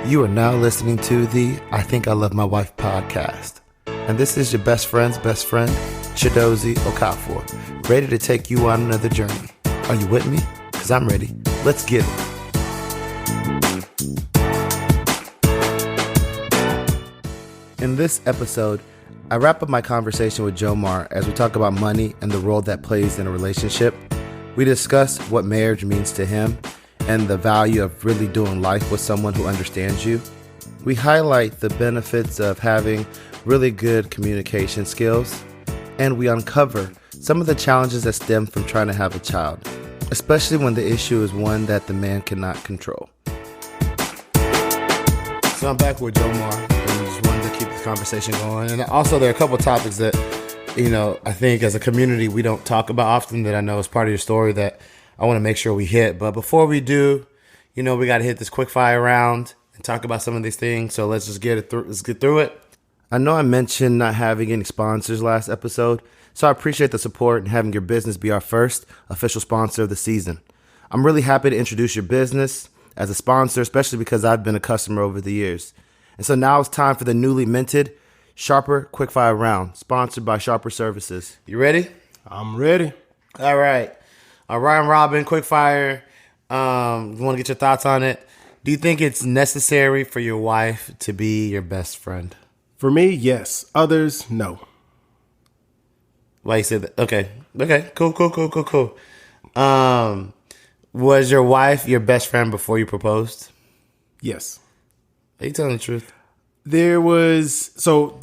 You are now listening to the I Think I Love My Wife podcast. And this is your best friend's best friend, Chidozie Okafor, ready to take you on another journey. Are you with me? Because I'm ready. Let's get it. In this episode, I wrap up my conversation with Jomar as we talk about money and the role that plays in a relationship. We discuss what marriage means to him and the value of really doing life with someone who understands you. We highlight the benefits of having really good communication skills, and we uncover some of the challenges that stem from trying to have a child, especially when the issue is one that the man cannot control. So I'm back with Jomar, and just wanted to keep the conversation going. And also there are a couple topics that, I think as a community we don't talk about often that I know is part of your story that I want to make sure we hit. But before we do, we got to hit this quick fire round and talk about some of these things. So let's just get it through. Let's get through it. I know I mentioned not having any sponsors last episode, so I appreciate the support and having your business be our first official sponsor of the season. I'm really happy to introduce your business as a sponsor, especially because I've been a customer over the years. And so now it's time for the newly minted Sharper Quickfire Round, sponsored by Sharper Services. You ready? I'm ready. All right. Ryan Robin, quickfire. You want to get your thoughts on it? Do you think it's necessary for your wife to be your best friend? For me, yes. Others, no. Why you said that? Okay. Cool. Was your wife your best friend before you proposed? Yes. Are you telling the truth?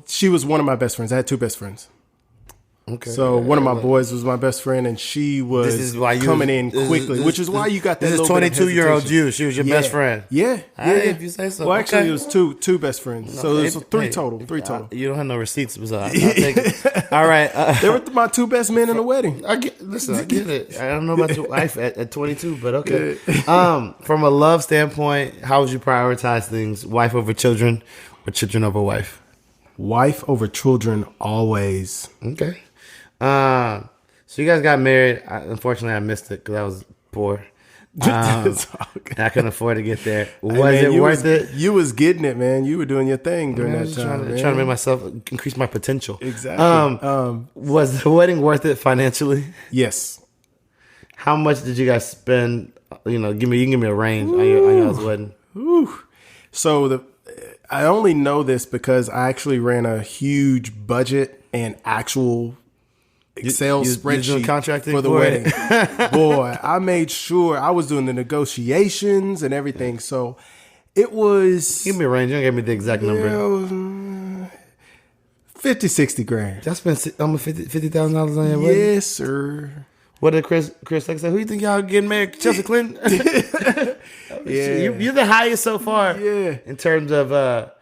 She was one of my best friends. I had two best friends. Okay. So one of my boys was my best friend, and she was coming in quickly, which is why you got that. This is 22-year-old you. She was your best friend. Yeah. If you say so. Well, actually, it was two best friends. No, so it was three total. You don't have no receipts, so I'll take it. All right. They were my two best men in the wedding. I get it. I don't know about your wife at 22, but okay. From a love standpoint, how would you prioritize things? Wife over children, or children over wife? Wife over children, always. Okay. So you guys got married. Unfortunately, I missed it because I was poor. I couldn't afford to get there. Was it worth it? You was getting it, man. You were doing your thing during that time. Trying to make myself increase my potential. Exactly. Was the wedding worth it financially? Yes. How much did you guys spend? You can give me a range on your wedding. So I only know this because I actually ran a huge budget and actual Excel spreadsheet for the wedding. Boy, I made sure I was doing the negotiations and everything. So it was... Give me a range. You don't give me the exact number. 50, 60 grand. Y'all spent almost $50,000 on your wedding? Yes, sir. What did Chris say? Who you think y'all getting married? Chelsea Clinton? Yeah. You're the highest so far. Yeah. In terms of...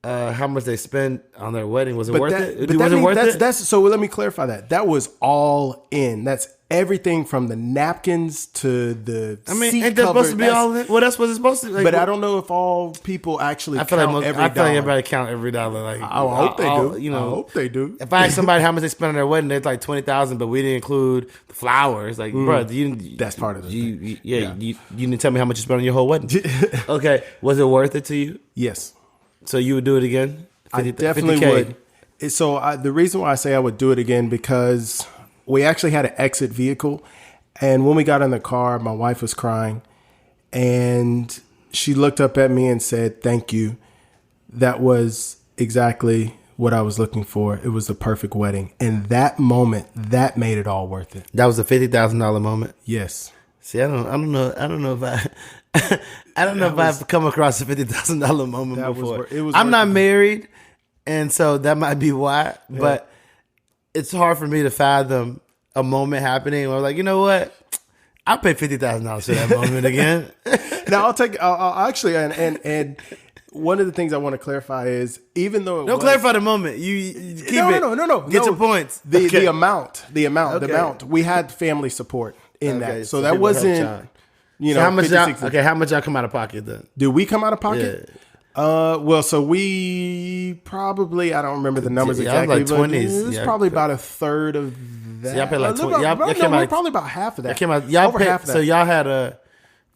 how much they spent on their wedding. Was it worth it? Was it worth it? So let me clarify that. That was all in. That's everything from the napkins to the seat ain't that cover. supposed to be all in? Well, that's what it's supposed to be. But I don't know if all people actually count every dollar. I feel like everybody count every dollar. Like, I hope they do. I hope they do. If I ask somebody how much they spent on their wedding, it's like $20,000, but we didn't include the flowers. Like, bro, that's part of it. You didn't tell me how much you spent on your whole wedding. Okay, was it worth it to you? Yes. So you would do it again? I definitely would. So the reason why I say I would do it again, because we actually had an exit vehicle. And when we got in the car, my wife was crying. And she looked up at me and said, "Thank you. That was exactly what I was looking for. It was the perfect wedding." And that moment, that made it all worth it. That was a $50,000 moment? Yes. See, I don't know if I've come across a $50,000 moment before. I'm not married, and so that might be why. Yeah. But it's hard for me to fathom a moment happening where I'm like, you know what? I'll pay $50,000 for that moment again. Now I'll actually, and one of the things I want to clarify is, even though don't clarify the moment, you keep it. No. Get your points. The amount. We had family support in that, so that wasn't. How much y'all come out of pocket then? Do we come out of pocket? Yeah. So we probably, I don't remember the numbers exactly, like 20s. But it's probably about a third of that. So y'all paid like 20. We're probably about half of that. Half of that. So y'all had a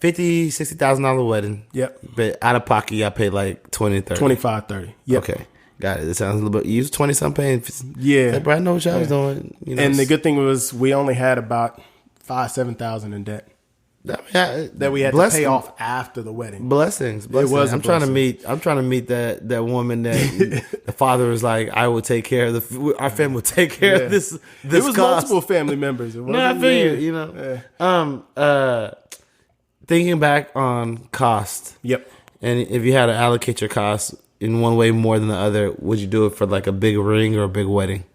$60,000 wedding. Yep. But out of pocket, y'all paid like 20, 30. 25, 30. Yep. Okay. Got it. It sounds a little bit. You was 20 something paying. Yeah. Bro, I know what y'all was doing. You know, and the good thing was we only had about $7,000 in debt that we had to pay off after the wedding. Blessings. It was. I'm trying to meet that woman that the father was like, I will take care of our family will take care of this. It was cost. Multiple family members. It no, I feel you know. Yeah. Thinking back on cost. Yep. And if you had to allocate your costs in one way more than the other, would you do it for like a big ring or a big wedding?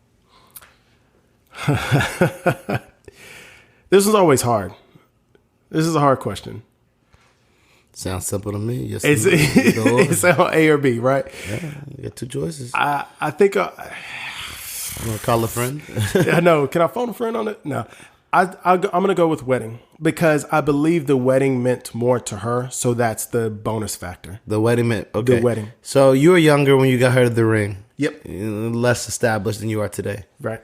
This is always hard. This is a hard question. Sounds simple to me. Yes, it's on A or B, right? Yeah, you got two choices. I think. You want to call a friend? I know. Can I phone a friend on it? No. I'm going to go with wedding because I believe the wedding meant more to her. So that's the bonus factor. The wedding meant, okay. The wedding. So you were younger when you got her the ring. Yep. Less established than you are today. Right.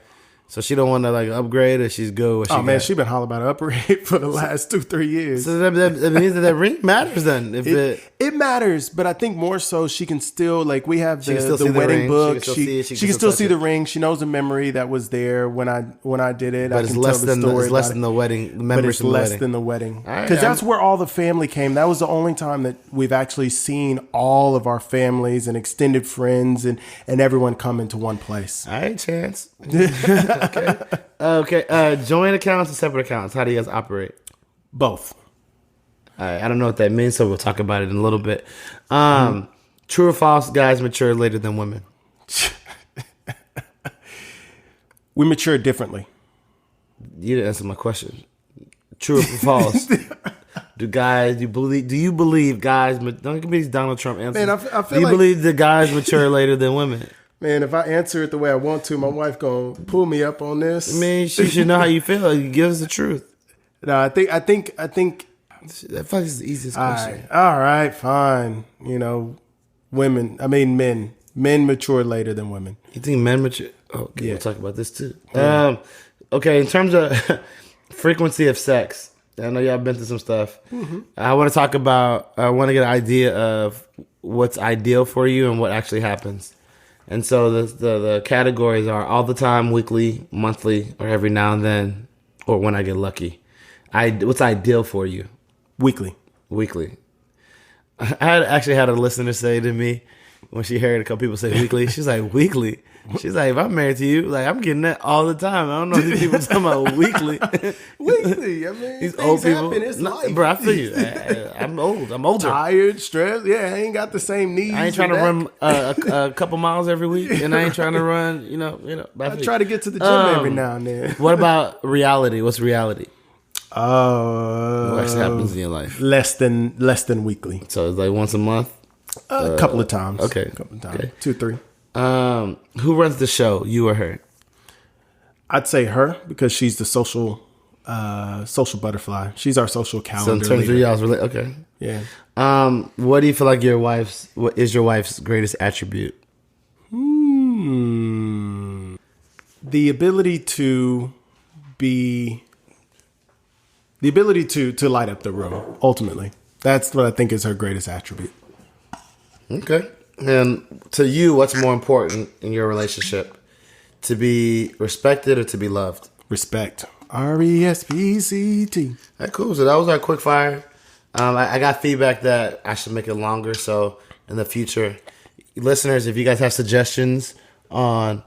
So she don't want to like upgrade or she's good. She been hollering about an upgrade for the last 2-3 years. So that means that ring matters then. If it matters, but I think more so she can still like we have the wedding book. She can still see the ring. She knows the memory that was there when I did it. But it's less than the wedding. But it's less than the wedding because that's where all the family came. That was the only time that we've actually seen all of our families and extended friends and everyone come into one place. All right, Chance. Okay. Joint accounts and separate accounts. How do you guys operate? Both. All right. I don't know what that means, so we'll talk about it in a little bit. True or false? Guys mature later than women. We mature differently. You didn't answer my question. True or false? Do you believe guys? Don't give me these Donald Trump answers. Man, I feel do you believe the guys mature later than women? Man, if I answer it the way I want to, my wife gonna pull me up on this. I mean, she should know how you feel. You give us the truth. No, I think. That fuck is the easiest question. All right, fine. You know, men mature later than women. You think men mature? Okay, yeah. We'll talk about this too. Yeah. Okay, in terms of frequency of sex, I know y'all been through some stuff. Mm-hmm. I want to talk about. I want to get an idea of what's ideal for you and what actually happens. And so the categories are all the time, weekly, monthly, or every now and then, or when I get lucky. What's ideal for you? Weekly. I actually had a listener say to me when she heard a couple people say weekly, she's like, weekly? She's like, if I'm married to you, like I'm getting that all the time. I don't know if these people talking about weekly. Weekly. I mean, these old people. Happen. It's life. Bro, I feel you. I'm old. I'm older. Tired, stressed. Yeah, I ain't got the same needs. I ain't trying to run a couple miles every week, and I ain't trying to run. You know. I try to get to the gym every now and then. What about reality? What's reality? What actually happens in your life? Less than weekly. So it's like once a month. A couple of times. Okay. A couple of times. Okay. 2, 3. Who runs the show? You or her? I'd say her because she's the social butterfly. She's our social calendar. So in terms of y'all's okay. Yeah. What do you feel like what is your wife's greatest attribute? The ability to light up the room. Ultimately, that's what I think is her greatest attribute. Okay. And to you, what's more important in your relationship? To be respected or to be loved? Respect. RESPCT. All right, cool. So that was our quick fire. I got feedback that I should make it longer. So in the future, listeners, if you guys have suggestions on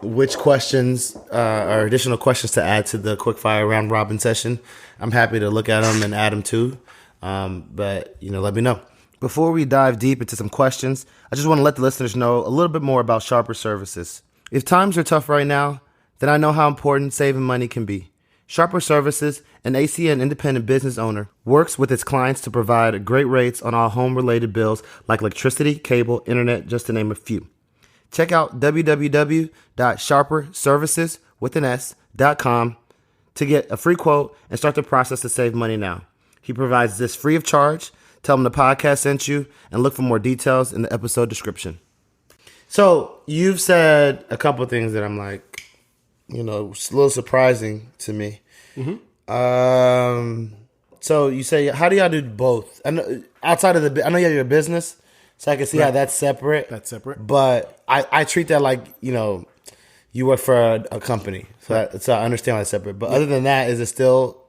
which questions or additional questions to add to the quick fire round robin session, I'm happy to look at them and add them too. But let me know. Before we dive deep into some questions, I just want to let the listeners know a little bit more about Sharper Services. If times are tough right now, then I know how important saving money can be. Sharper Services, an ACN independent business owner, works with its clients to provide great rates on all home-related bills like electricity, cable, internet, just to name a few. Check out www.sharperservices.com to get a free quote and start the process to save money now. He provides this free of charge. Tell them the podcast sent you, and look for more details in the episode description. So you've said a couple of things that I'm like, a little surprising to me. Mm-hmm. So you say, how do y'all do both? I know, outside of I know you have your business, so I can see how that's separate. That's separate. But I treat that like, you work for a company. So I understand why it's separate. But other than that, is it still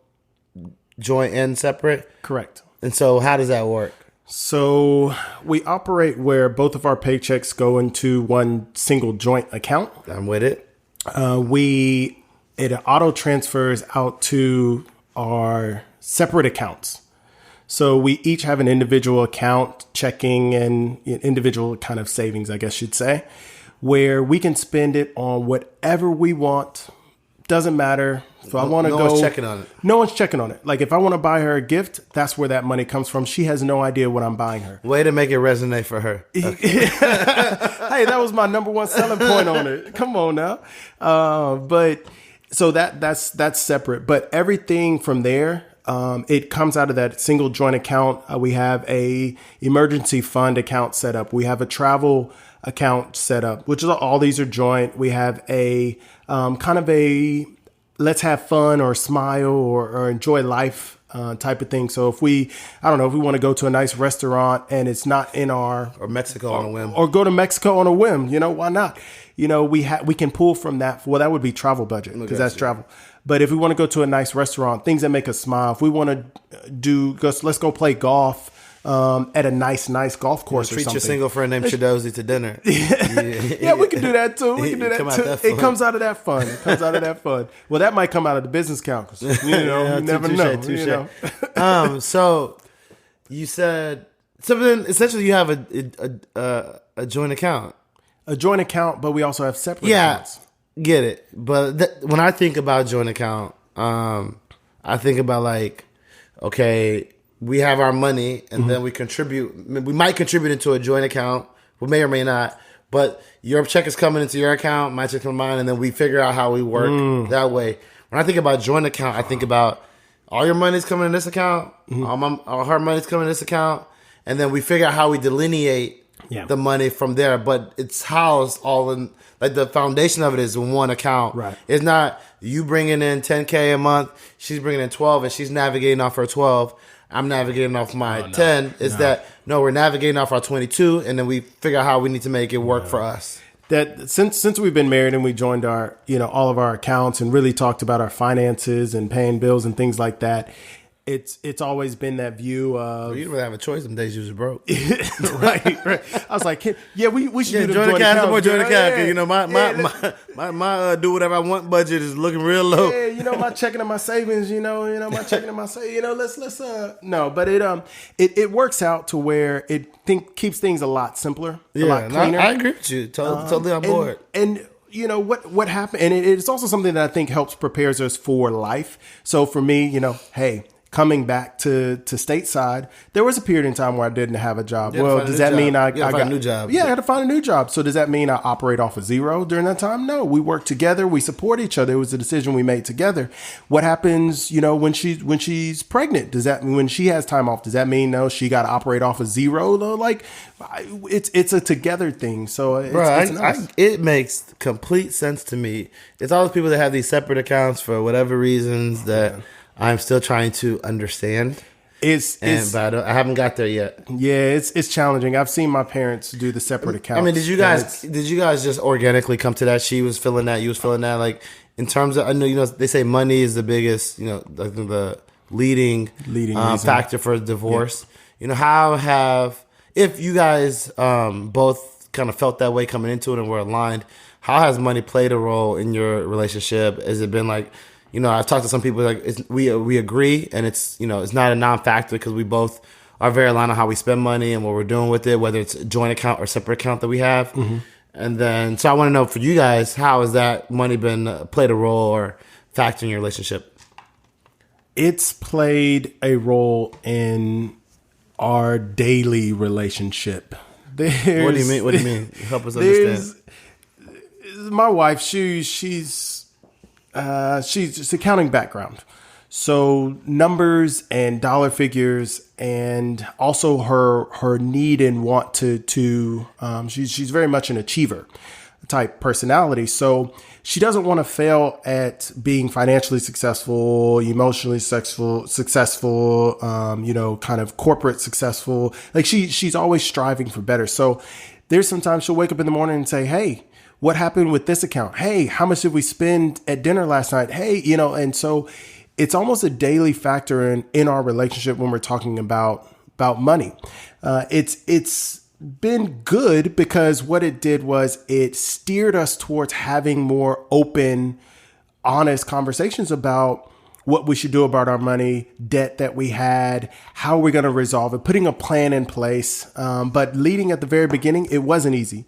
joint and separate? Correct. And so how does that work? So we operate where both of our paychecks go into one single joint account. I'm with it. It auto transfers out to our separate accounts. So we each have an individual account, checking and individual kind of savings, I guess you'd say, where we can spend it on whatever we want. Doesn't matter. So I want to go. No one's checking on it. No one's checking on it. Like if I want to buy her a gift, that's where that money comes from. She has no idea what I'm buying her. Way to make it resonate for her. Okay. Hey, that was my number one selling point on it. Come on now. But so that's separate. But everything from there, it comes out of that single joint account. We have a emergency fund account set up. We have a travel account set up, which is all these are joint. We have a kind of a let's have fun or smile or enjoy life type of thing. So if we want to go to a nice restaurant and it's not in our or Mexico on a whim, or go to Mexico on a whim, why not? We can pull from that. Well, that would be travel budget because that's travel. But if we want to go to a nice restaurant, things that make us smile, if we want to let's go play golf at a nice golf course or something. Treat your single friend named Shadozy to dinner. Yeah, we can do that too. We can do that too. It comes out of that fun. Well, that might come out of the business account because you never know. So you said something. Essentially, you have a joint account. A joint account, but we also have separate accounts. Get it. But when I think about joint account, I think about like, okay, we have our money and then we contribute. We might contribute into a joint account. We may or may not. But your check is coming into your account, my check coming mine, and then we figure out how we work that way. When I think about joint account, I think about all your money's coming in this account, all her money's coming in this account, and then we figure out how we delineate the money from there. But it's housed all in, like the foundation of it is in one account. Right. It's not you bringing in $10K a month, she's bringing in 12, and she's navigating off her 12. I'm navigating off my 10. We're navigating off our 22, and then we figure out how we need to make it work for us. That since we've been married and we joined our, all of our accounts and really talked about our finances and paying bills and things like that, it's always been that view of... Well, you didn't really have a choice. Them days you was broke. right. I was like, we should do joint account. More joint account. My do whatever I want budget is looking real low. Yeah, my checking and my savings. My checking and my savings. Let's no, but it works out to where it keeps things a lot simpler, a lot cleaner. I agree with you. Totally on board. And what happened, and it's also something that I think helps prepares us for life. So for me, hey. Coming back to stateside, there was a period in time where I didn't have a job. Well, does that mean I got a new job? Yeah, I had to find a new job. So does that mean I operate off of zero during that time? No, we work together. We support each other. It was a decision we made together. What happens, when she's pregnant? Does that mean when she has time off? Does that mean she got to operate off of zero? Though, like it's a together thing. So it's nice. It makes complete sense to me. It's all those people that have these separate accounts for whatever reasons that. I'm still trying to understand. But I haven't got there yet. Yeah, it's challenging. I've seen my parents do the separate accounts. I mean, did you guys just organically come to that? She was feeling that, you was feeling that. Like in terms of, I know they say money is the biggest, the leading factor for divorce. Yeah. If you guys both kind of felt that way coming into it and were aligned, how has money played a role in your relationship? Has it been like? I've talked to some people like we agree, and it's not a non-factor because we both are very aligned on how we spend money and what we're doing with it, whether it's a joint account or separate account that we have. Mm-hmm. And then, so I want to know for you guys, how has that money been played a role or factor in your relationship? It's played a role in our daily relationship. What do you mean? Help us understand. My wife, she's just accounting background. So numbers and dollar figures, and also her need and want to she's very much an achiever. type personality. So she doesn't want to fail at being financially successful, emotionally successful, kind of corporate successful. Like she's always striving for better. So there's sometimes she'll wake up in the morning and say, hey, what happened with this account? Hey, how much did we spend at dinner last night? Hey, and so it's almost a daily factor in our relationship when we're talking about money. It's been good because what it did was it steered us towards having more open, honest conversations about what we should do about our money, debt that we had, how we're going to resolve it, putting a plan in place. But leading at the very beginning, it wasn't easy.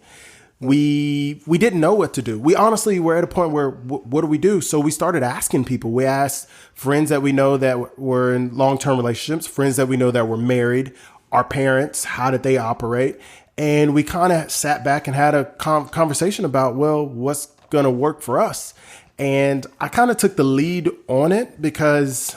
We didn't know what to do. We honestly were at a point where, what do we do? So we started asking people. We asked friends that we know that were in long-term relationships, friends that we know that were married, our parents, how did they operate? And we kind of sat back and had a conversation about, well, what's going to work for us? And I kind of took the lead on it because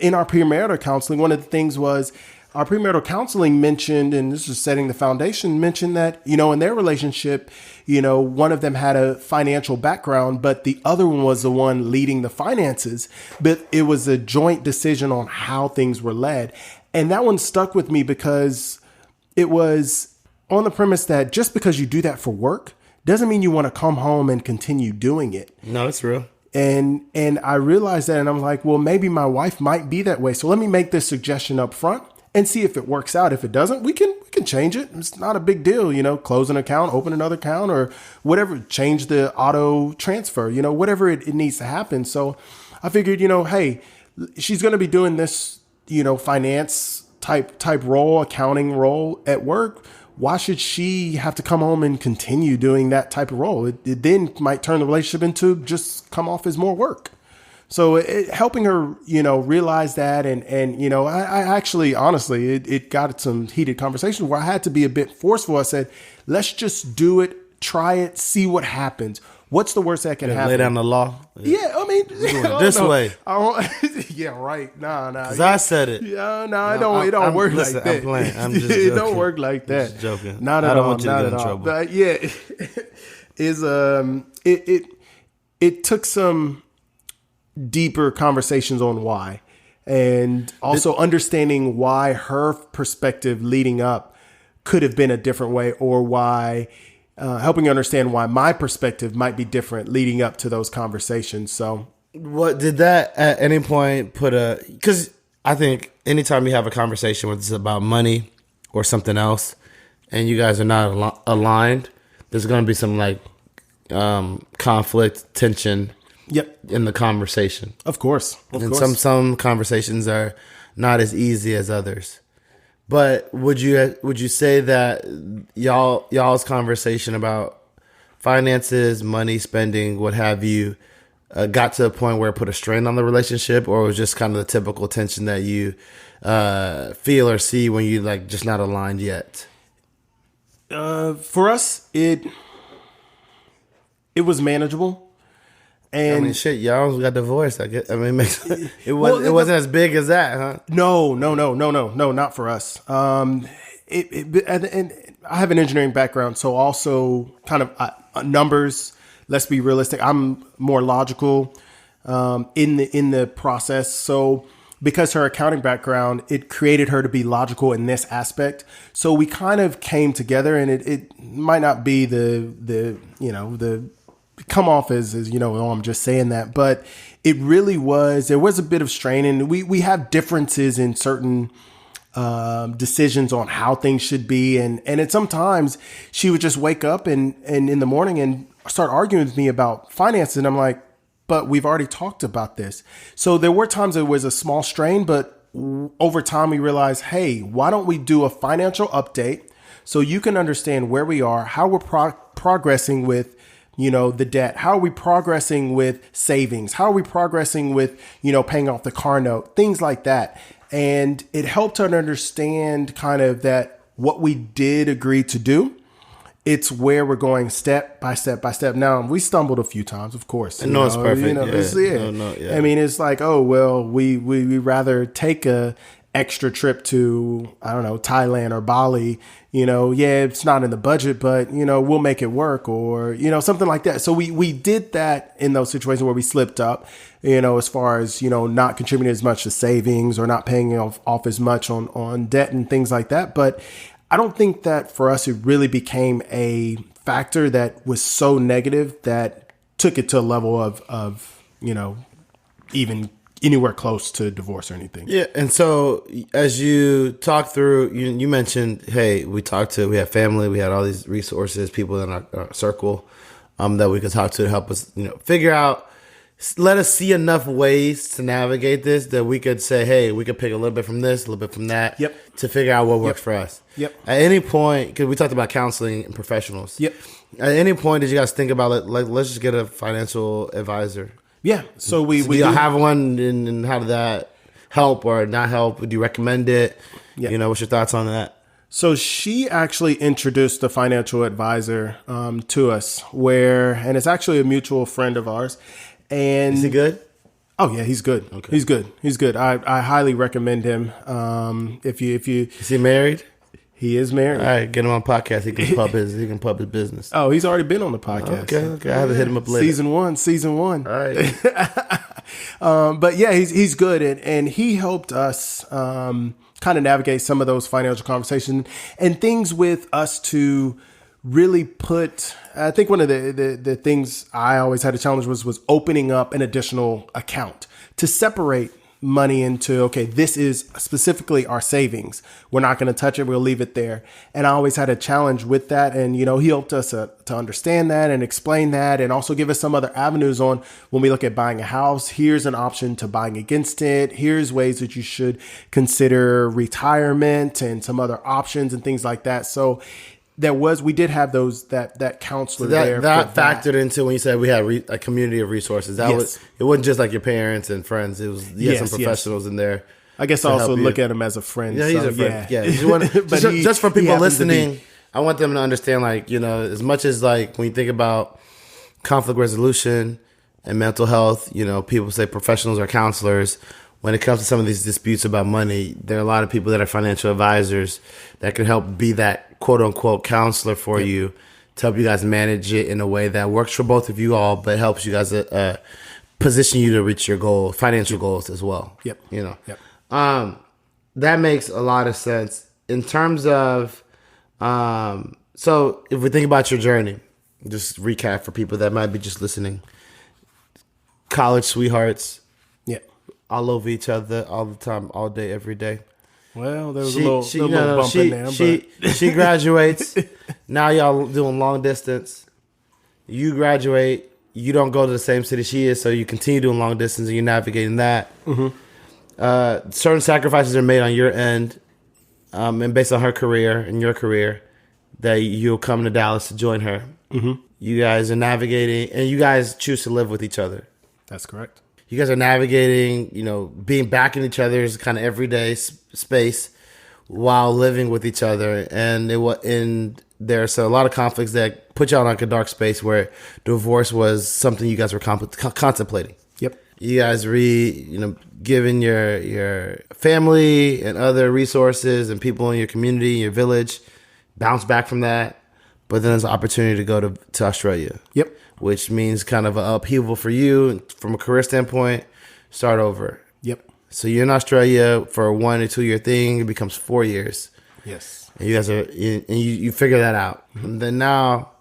in our premarital counseling, one of the things was our premarital counseling mentioned, and this is setting the foundation, mentioned that, in their relationship, one of them had a financial background, but the other one was the one leading the finances. But it was a joint decision on how things were led. And that one stuck with me because it was on the premise that just because you do that for work doesn't mean you want to come home and continue doing it. No, it's real. And I realized that, and I'm like, well, maybe my wife might be that way. So let me make this suggestion up front and see if it works out. If it doesn't, we can change it. It's not a big deal, close an account, open another account, or whatever, change the auto transfer, whatever it needs to happen. So I figured, hey, she's going to be doing this, finance type role, accounting role at work. Why should she have to come home and continue doing that type of role? It then might turn the relationship into just come off as more work. So helping her, realize that. And I actually, honestly, it got some heated conversations where I had to be a bit forceful. I said, let's just do it, try it, see what happens. What's the worst that can happen? Lay down the law. Yeah, I mean, this way. Yeah, right. Nah. Because I said it. Yeah, no, it don't work like that. I'm playing. I'm just joking. It don't work like that. I'm just joking. Not at all. I don't want you to not get in at all. trouble. But yeah, it took some deeper conversations on why, and also understanding why her perspective leading up could have been a different way, or why. Helping you understand why my perspective might be different leading up to those conversations. So, what did that at any point because I think anytime you have a conversation whether it's about money or something else, and you guys are not aligned, there's going to be some conflict, tension. Yep. In the conversation. Of course. Some conversations are not as easy as others. But would you say that y'all's conversation about finances, money, spending, what have you, got to a point where it put a strain on the relationship, or it was just kind of the typical tension that you feel or see when you just not aligned yet? For us, it was manageable. And y'all got divorced. I guess. I mean, it wasn't as big as that, huh? No, not for us. And I have an engineering background, so also kind of numbers. Let's be realistic. I'm more logical in the process. So because her accounting background, it created her to be logical in this aspect. So we kind of came together, and it might not be the come off as oh, I'm just saying that, but it really was, there was a bit of strain, and we have differences in certain decisions on how things should be. And at sometimes she would just wake up and in the morning and start arguing with me about finances. And I'm like, but we've already talked about this. So there were times there was a small strain, but over time we realized, hey, why don't we do a financial update so you can understand where we are, how we're progressing with the debt. How are we progressing with savings? How are we progressing with, paying off the car note? Things like that. And it helped her to understand kind of that what we did agree to do, it's where we're going step by step by step. Now, we stumbled a few times, of course. No, it's perfect. I mean, it's like, oh, well, we rather take a extra trip to, I don't know, Thailand or Bali, yeah, it's not in the budget, but, we'll make it work, or, something like that. So we did that in those situations where we slipped up, as far as, not contributing as much to savings or not paying off as much on debt and things like that. But I don't think that for us, it really became a factor that was so negative that took it to a level of even anywhere close to divorce or anything. Yeah. And so as you talk through, you mentioned, hey, we have family, we had all these resources, people in our circle that we could talk to help us, figure out, let us see enough ways to navigate this that we could say, hey, we could pick a little bit from this, a little bit from that, to figure out what works for us. Yep. At any point, because we talked about counseling and professionals. Yep. At any point, did you guys think about it? Like, let's just get a financial advisor. Yeah. So we do you have one, and how did that help or not help? Would you recommend it? Yeah. What's your thoughts on that? So she actually introduced a financial advisor to us, and it's actually a mutual friend of ours. And is he good? Oh yeah, he's good. Okay. He's good. I highly recommend him. If you is he married? He is married. All right, get him on podcast. He can pub his business. Oh, he's already been on the podcast. Okay. I have to hit him up later. Season one. All right. But yeah, he's good, and he helped us kind of navigate some of those financial conversations and things with us to really put. I think one of the things I always had a challenge was opening up an additional account to separate money into, okay, this is specifically our savings. We're not going to touch it. We'll leave it there. And I always had a challenge with that. And, he helped us to understand that and explain that, and also give us some other avenues on when we look at buying a house. Here's an option to buying against it. Here's ways that you should consider retirement and some other options and things like that. So we did have that counselor there. That factored into when you said we had a community of resources. It wasn't just like your parents and friends. It was some professionals in there. I guess I also look at him as a friend. Yeah, he's a friend. Yeah. Just for people listening, I want them to understand, as much as when you think about conflict resolution and mental health, people say professionals are counselors. When it comes to some of these disputes about money, there are a lot of people that are financial advisors that can help be that quote unquote counselor for you to help you guys manage it in a way that works for both of you all, but helps you guys position you to reach your goals, financial goals as well. Yep. That makes a lot of sense in terms of, so if we think about your journey, just recap for people that might be just listening, college sweethearts, all over each other all the time, all day, every day. Well, there was a little bump in there. She graduates. Now y'all doing long distance. You graduate. You don't go to the same city she is, so you continue doing long distance, and you're navigating that. Mm-hmm. Certain sacrifices are made on your end, and based on her career and your career, that you'll come to Dallas to join her. Mm-hmm. You guys are navigating, and you guys choose to live with each other. That's correct. You guys are navigating, being back in each other's kind of everyday space while living with each other. And there's a lot of conflicts that put y'all in like a dark space where divorce was something you guys were contemplating. Yep. You guys given your family and other resources and people in your community, your village, bounce back from that. But then there's an opportunity to go to Australia. Yep. Which means kind of an upheaval for you from a career standpoint. Start over. Yep. So you're in Australia for a 1 or 2 year thing. It becomes 4 years. Yes. And you guys you figure that out. Mm-hmm. And then now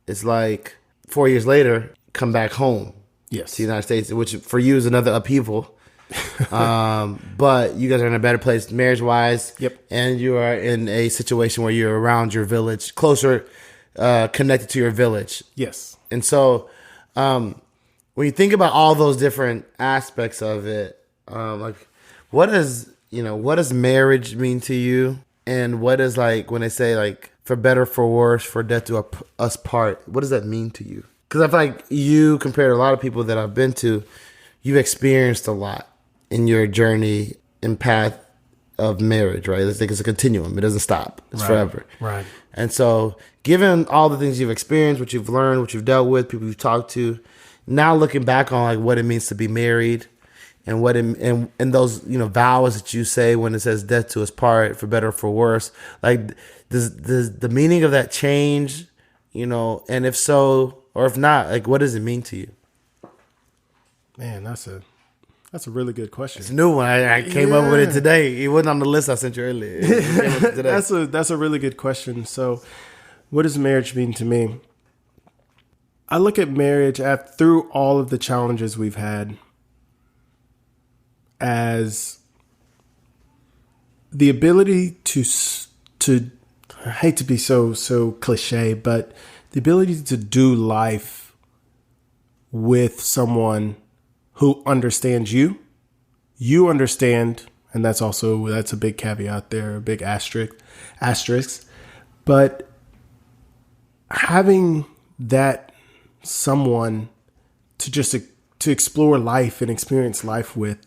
it's like 4 years later, come back home. Yes. To the United States, which for you is another upheaval. But you guys are in a better place marriage wise. Yep. And you are in a situation where you're around your village, closer connected to your village. Yes. And so, when you think about all those different aspects of it, what does marriage mean to you? And what is when they say for better, for worse, for death do us part? What does that mean to you? Because I feel like you, compared to a lot of people that I've been to, you've experienced a lot in your journey and path of marriage, right? It's a continuum. It doesn't stop. It's forever. Right. And so, given all the things you've experienced, what you've learned, what you've dealt with, people you've talked to, now looking back on what it means to be married and what and those vows that you say when it says death to us part, for better or for worse. Like, does the meaning of that change? And if so, or if not, like, what does it mean to you? Man, that's a really good question. It's a new one. I came up with it today. It wasn't on the list I sent you earlier. That's a really good question. So, what does marriage mean to me? I look at marriage through all of the challenges we've had as the ability to I hate to be so cliche, but the ability to do life with someone who understands you understand, and that's a big caveat there, a big asterisk. But having that someone to explore life and experience life with,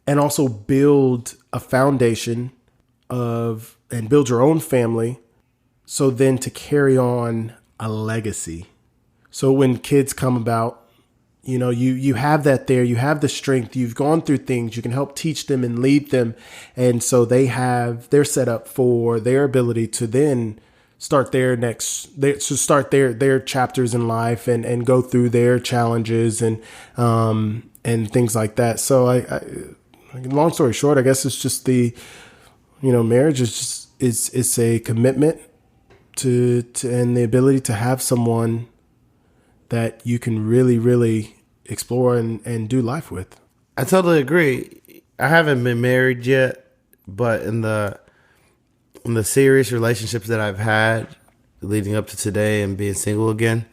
and also build a foundation and build your own family, so then to carry on a legacy. So when kids come about, you have that there, you have the strength, you've gone through things, you can help teach them and lead them. And so they're set up for their ability to then start their chapters in life and go through their challenges and things like that. So I long story short, I guess it's just marriage is a commitment to and the ability to have someone that you can really, really explore and do life with. I totally agree. I haven't been married yet, but in the serious relationships that I've had leading up to today and being single again,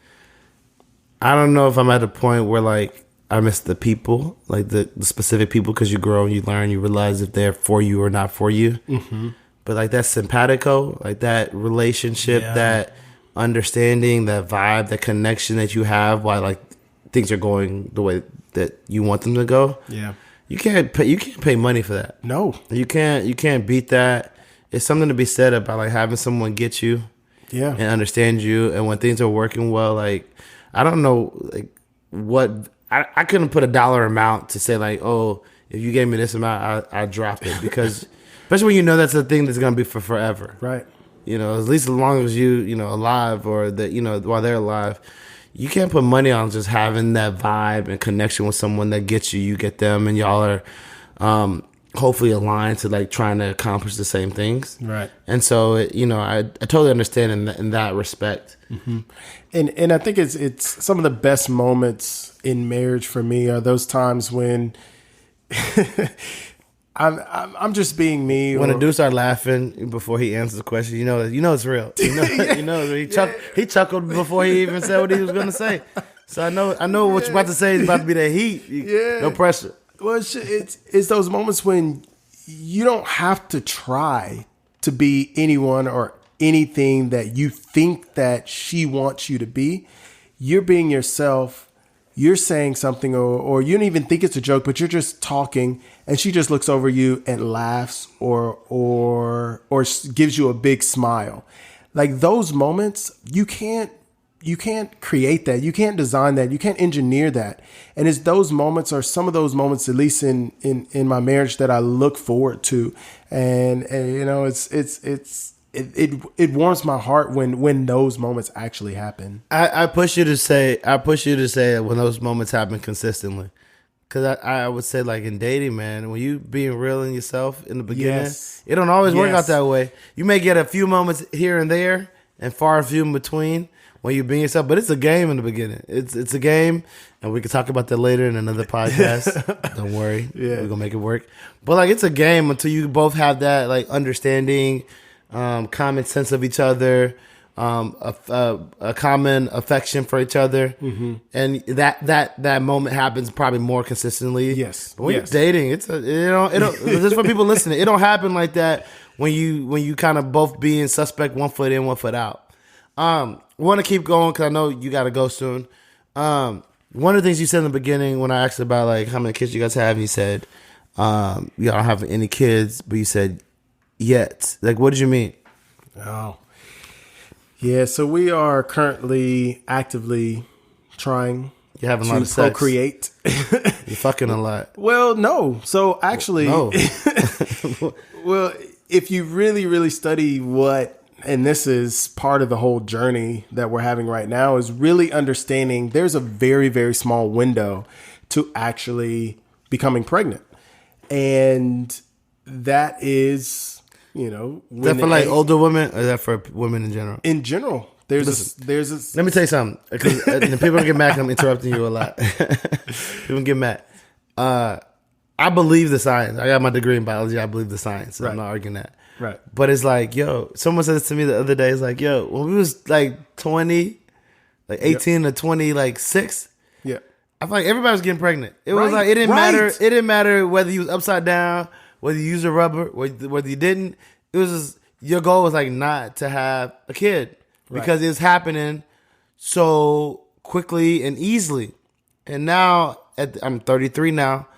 I don't know if I'm at a point where like I miss the people, like the specific people, because you grow and you learn, you realize if they're for you or not for you. Mm-hmm. But like that simpatico, like that relationship, that understanding, that vibe, that connection that you have while like things are going the way that you want them to go. Yeah. You can't pay money for that. No. You can't beat that. It's something to be said about like having someone get you and understand you, and when things are working well, like I don't know like what I couldn't put a dollar amount to say like, oh, if you gave me this amount, I drop it, because especially when that's the thing that's gonna be for forever. Right. At least as long as you alive, or that while they're alive, you can't put money on just having that vibe and connection with someone that gets you. You get them, and y'all are hopefully aligned to like trying to accomplish the same things. Right. And so I totally understand in that respect. Mm-hmm. And I think it's some of the best moments in marriage for me are those times when I'm just being me. When a dude start laughing before he answers the question, it's real. He chuckled before he even said what he was going to say. So I know what you're about to say is about to be that heat. No pressure. Well, it's those moments when you don't have to try to be anyone or anything that you think that she wants you to be. You're being yourself. You're saying something, or you don't even think it's a joke, but you're just talking, and she just looks over you and laughs or gives you a big smile. Like those moments, you can't create that. You can't design that. You can't engineer that. And it's those moments, or some of those moments, at least in my marriage, that I look forward to. And it warms my heart when those moments actually happen. I push you to say when those moments happen consistently, because I would say like in dating, man, when you being real in yourself in the beginning, it don't always work out that way. You may get a few moments here and there, and far few in between when you're being yourself, but it's a game in the beginning. It's a game, and we can talk about that later in another podcast. Don't worry, we're gonna make it work. But like it's a game until you both have that like understanding. Common sense of each other, a common affection for each other, and that moment happens probably more consistently. Yes, but when you're dating, it's just for people listening, it don't happen like that when you kind of both being suspect, 1 foot in, 1 foot out. Want to keep going because I know you got to go soon. One of the things you said in the beginning when I asked about like how many kids you guys have, you said you don't have any kids, but you said yet. Like, what did you mean? Oh, yeah. So we are currently actively trying You're having a lot of sex. Procreate. You're fucking a lot. Well, no. So actually, No. well, if you really, really study and this is part of the whole journey that we're having right now, is really understanding there's a very, very small window to actually becoming pregnant. And that is, Is that for like older women or is that for women in general? In general. Let me tell you something. Because people get mad 'cause I'm interrupting you a lot. People get mad. I believe the science. I got my degree in biology. I believe the science. So I'm not arguing that. Right. But it's like, someone said this to me the other day. It's like, when we was like 20, like 18 to 20, like 6. Yeah. I feel like everybody was getting pregnant. It was like, it didn't matter. It didn't matter whether you was upside down, whether you used a rubber, whether you didn't. It was just, your goal was like not to have a kid because it's happening so quickly and easily. And now I'm 33 now.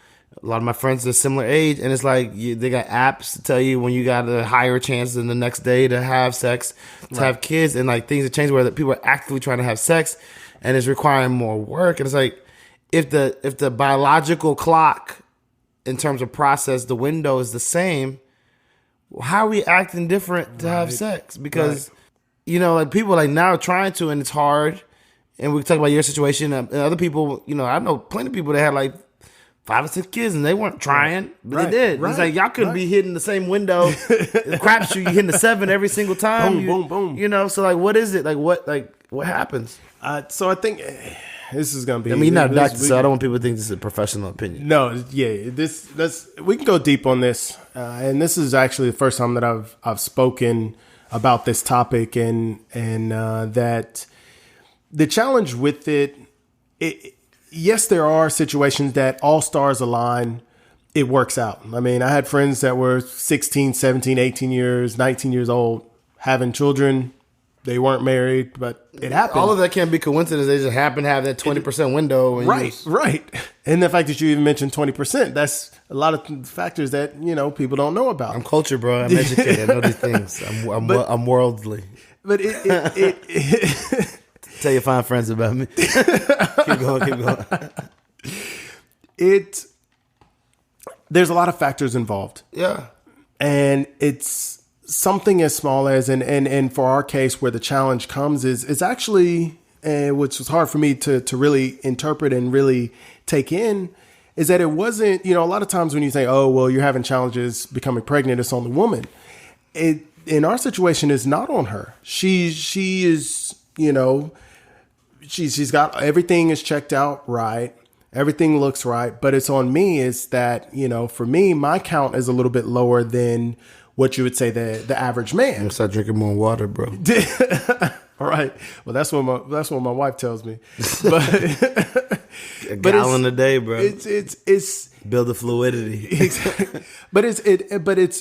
A lot of my friends are similar age, and it's like they got apps to tell you when you got a higher chance than the next day to have sex, to have kids, and like things have changed where people are actively trying to have sex, and it's requiring more work. And it's like if the biological clock in terms of process, the window is the same, how are we acting different to have sex? Because like people like now trying to, and it's hard. And we talk about your situation and other people. I know plenty of people that had like 5 or 6 kids and they weren't trying, but they did. It's like y'all couldn't be hitting the same window. Crapshoot, you hitting the 7 every single time. Boom, boom. So like, what is it? Like what happens? So I think this is gonna be. I mean, you're not a doctor, so I don't want people to think this is a professional opinion. No, yeah, we can go deep on this, and this is actually the first time that I've spoken about this topic, and that the challenge with it. Yes, there are situations that all stars align, it works out. I mean, I had friends that were 16, 17, 18 years, 19 years old, having children. They weren't married, but it happened. All of that can't be coincidence. They just happen to have that 20% window. Right. And the fact that you even mentioned 20%, that's a lot of factors that, people don't know about. I'm cultured, bro. I'm educated. I know these things. I'm worldly. But it tell your fine friends about me. Keep going. There's a lot of factors involved. Yeah. And it's something as small as, and for our case where the challenge comes is actually, which was hard for me to really interpret and really take in, is that it wasn't, a lot of times when you say, oh, well, you're having challenges becoming pregnant, it's on the woman. In our situation, it's not on her. She is, she's got everything is checked out right. Everything looks right. But it's on me is that, for me, my count is a little bit lower than what you would say the average man. I'm gonna start drinking more water, bro. All right. Well, that's what my wife tells me. But a gallon a day, bro. It's build the fluidity. Exactly. But it's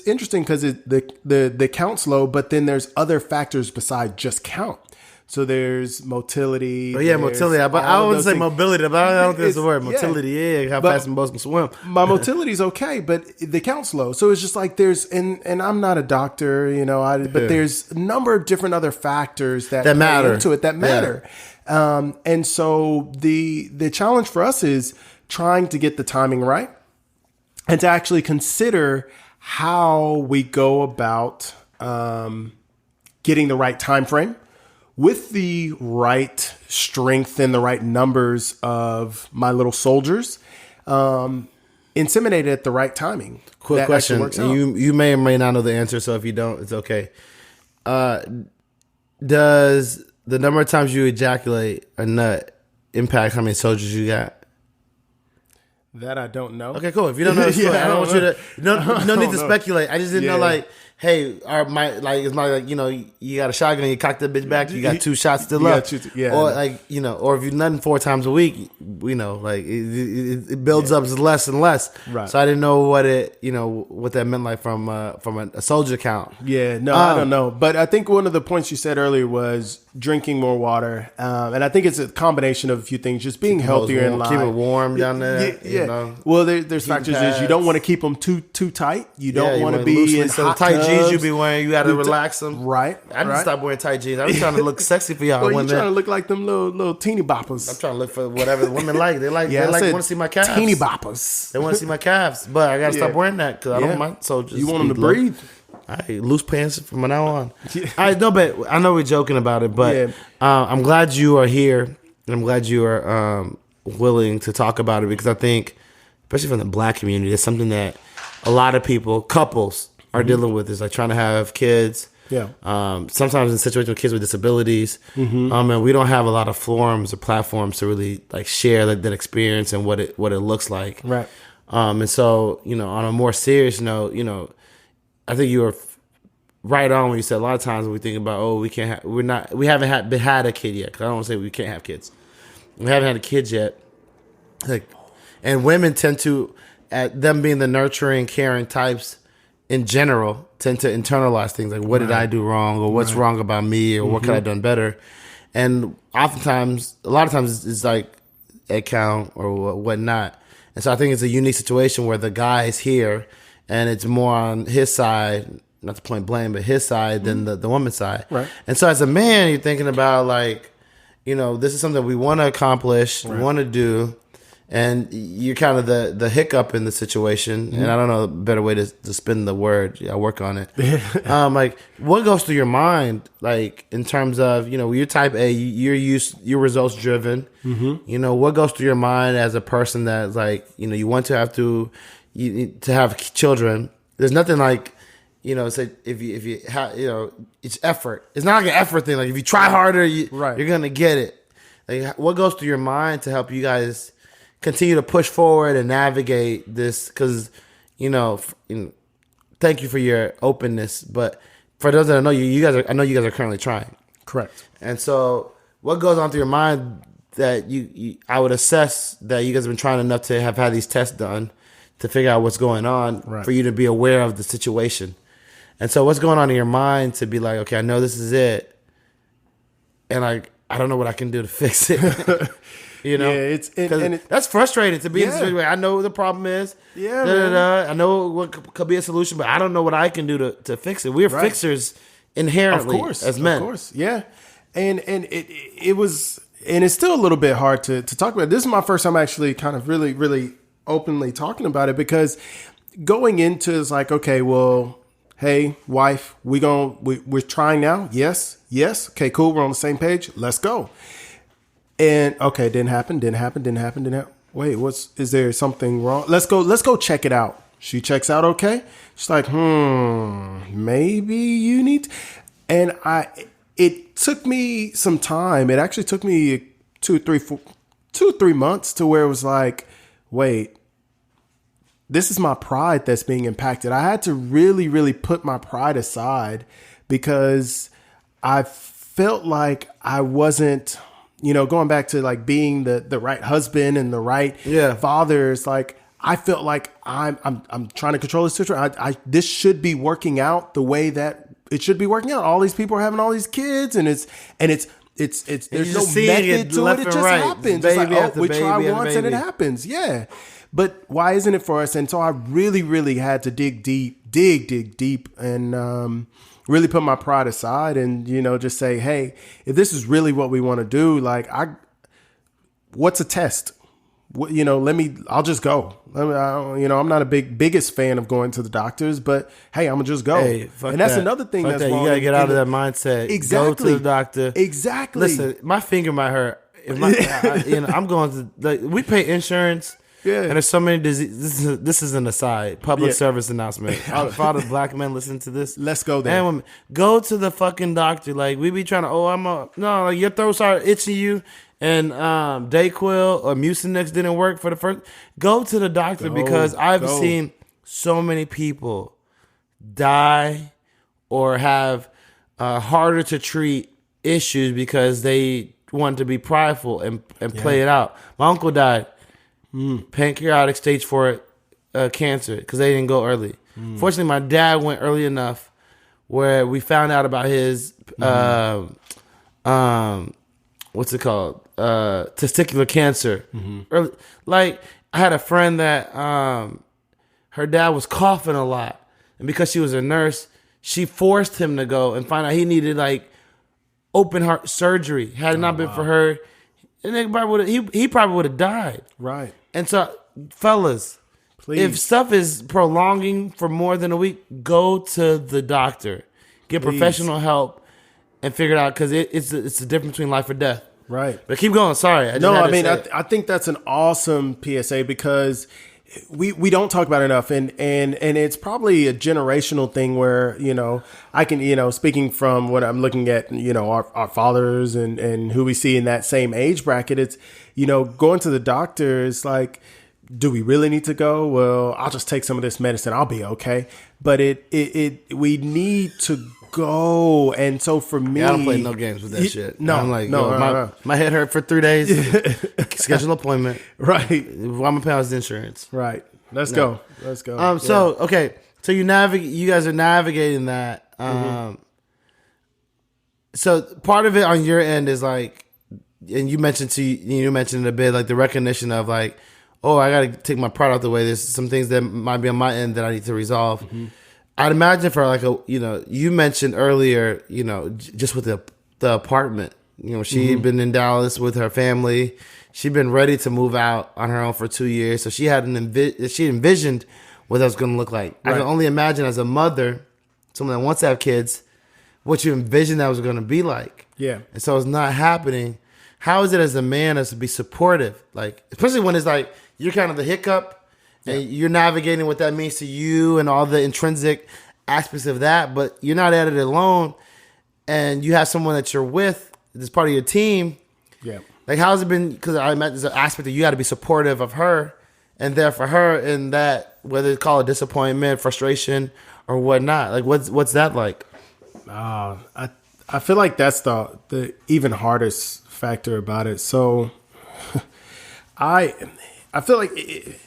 interesting because the count's low, but then there's other factors besides just count. So there's motility. Oh yeah, motility. I wouldn't say mobility, but I don't think it's the word. Motility, yeah. How fast boats can swim. My motility is okay, but the count's low. So it's just like there's, and I'm not a doctor, but there's a number of different other factors that matter into it that matter. Yeah. And so the challenge for us is trying to get the timing right and to actually consider how we go about getting the right time frame with the right strength and the right numbers of my little soldiers, inseminated at the right timing. Quick question. You may or may not know the answer, so if you don't, it's okay. Does the number of times you ejaculate a nut impact how many soldiers you got? That I don't know. Okay, cool. If you don't know, I don't want you to. No need to speculate. I just didn't know, like, hey, you got a shotgun, you cock that bitch back, you got 2 shots still up, or or if you're nutting 4 times a week, it builds up less and less. Right. So I didn't know what that meant, like from a soldier count. Yeah, no, I don't know, but I think one of the points you said earlier was drinking more water, and I think it's a combination of a few things, just being healthier in life, keep it warm down there. Yeah. Well, there's factors is you don't want to keep them too tight. You don't want to be in hot tubs. jeans you be wearing, you got to relax them. Right. I need to stop wearing tight jeans. I'm trying to look sexy for y'all. Well, you trying to look like them little teeny boppers. I'm trying to look for whatever the women like. They want to see my calves. Teeny boppers. They want to see my calves, but I got to stop wearing that because I don't mind. So just you want them to breathe. All right, loose pants from now on. All right, no, but I know we're joking about it, but I'm glad you are here. I'm glad you are willing to talk about it because I think, especially from the Black community, it's something that a lot of people, couples, are dealing with. Is like trying to have kids. Yeah. Sometimes in situations with kids with disabilities, and we don't have a lot of forums or platforms to really like share that experience and what it looks like. Right. And so on a more serious note, I think you were right on when you said a lot of times when we think about, we haven't had a kid yet. Cause I don't want to say we can't have kids. We haven't had a kid yet. Like, and women tend to, at them being the nurturing, caring types in general, tend to internalize things like, what did I do wrong? Or what's wrong about me? Or what could I have done better? And oftentimes, a lot of times it's like egg count or whatnot. And so I think it's a unique situation where the guy is here and it's more on his side, not to point blame, but his side than the woman's side. Right. And so as a man, you're thinking about like, this is something we want to accomplish, we want to do, and you're kind of the hiccup in the situation. And I don't know a better way to spin the word. I work on it. Like, what goes through your mind, like in terms of you're type A, you're results driven. What goes through your mind as a person that like you want to have children? There's nothing like. Say if you have, it's effort. It's not like an effort thing. Like if you try harder, you're gonna get it. Like what goes through your mind to help you guys continue to push forward and navigate this? Because thank you for your openness. But for those that don't know I know you guys are currently trying. Correct. And so, what goes on through your mind that I would assess that you guys have been trying enough to have had these tests done to figure out what's going on for you to be aware of the situation. And so what's going on in your mind to be like, okay, I know this is it. And like, I don't know what I can do to fix it. Yeah, that's frustrating to be in a situation where I know what the problem is. I know what could be a solution, but I don't know what I can do to fix it. We're fixers inherently as men. Of course, yeah. And it was, and it's still a little bit hard to talk about. This is my first time actually kind of really, really openly talking about it because going into it's like, okay, well, hey, wife, we're trying now. Yes. Okay, cool. We're on the same page. Let's go. And okay, didn't happen. Wait, is there something wrong? Let's go check it out. She checks out. Okay. She's like, maybe you need. And it took me some time. It actually took me 2 or 3 months to where it was like, wait, this is my pride that's being impacted. I had to really, really put my pride aside because I felt like I wasn't, going back to like being the right husband and the right father. It's like I felt like I'm trying to control the situation. This should be working out the way that it should be working out. All these people are having all these kids, and it's there's no method to it. It just happens. It's like, we try once and it happens. Yeah. But why isn't it for us? And so I really, really had to dig deep and really put my pride aside and, just say, hey, if this is really what we want to do, like what's a test? I'll just go. I'm not a biggest fan of going to the doctors, but hey, I'm gonna just go. Hey, and that's another thing that's wrong. You gotta get out of that mindset. Exactly. Go to the doctor. Exactly. Listen, my finger might hurt. I'm going to, we pay insurance. Yeah. And there's so many diseases. This is an aside. Public service announcement. If all the black men listen to this. Let's go there. And women, go to the fucking doctor. Like, we be trying to, like your throat started itching you and Dayquil or Mucinex didn't work for the first. Go to the doctor because I've seen so many people die or have harder to treat issues because they want to be prideful and play it out. My uncle died. Pancreatic stage 4 cancer because they didn't go early. Fortunately, my dad went early enough where we found out about his what's it called? Testicular cancer. Early. Like, I had a friend that her dad was coughing a lot, and because she was a nurse, she forced him to go and find out he needed like open heart surgery. Had it not been for her, and he probably would have died. Right. And so, fellas, please, if stuff is prolonging for more than a week, go to the doctor, get professional help, and figure it out, because it's the difference between life or death. Right. But keep going. Sorry. I think that's an awesome PSA, because we don't talk about it enough, and it's probably a generational thing where, I can, speaking from what I'm looking at, our fathers and who we see in that same age bracket, it's, going to the doctor is like, do we really need to go? Well, I'll just take some of this medicine. I'll be okay. But we need to go. And so for me, I don't play no games with that shit. No, I'm like, no. My head hurt for 3 days. Schedule an appointment. Right. Why am I paying his insurance? Right. Let's go. So okay. So you guys are navigating that. So part of it on your end is like, and you mentioned it a bit, like the recognition of like, oh, I got to take my pride out the way. There's some things that might be on my end that I need to resolve. Mm-hmm. I'd imagine for like you mentioned earlier, just with the apartment, she'd been in Dallas with her family. She'd been ready to move out on her own for 2 years. So she had she envisioned what that was going to look like. Right. I can only imagine as a mother, someone that wants to have kids, what you envisioned that was going to be like. Yeah. And so it's not happening. How is it as a man as to be supportive? Like, especially when it's like, you're kind of the hiccup and you're navigating what that means to you and all the intrinsic aspects of that, but you're not at it alone, and you have someone that you're with that's part of your team. Yeah. Like, how's it been? Because I imagine there's an aspect that you got to be supportive of her and there for her, and that, whether it's called disappointment, frustration, or whatnot. Like, what's that like? I feel like that's the even hardest factor about it. So I feel like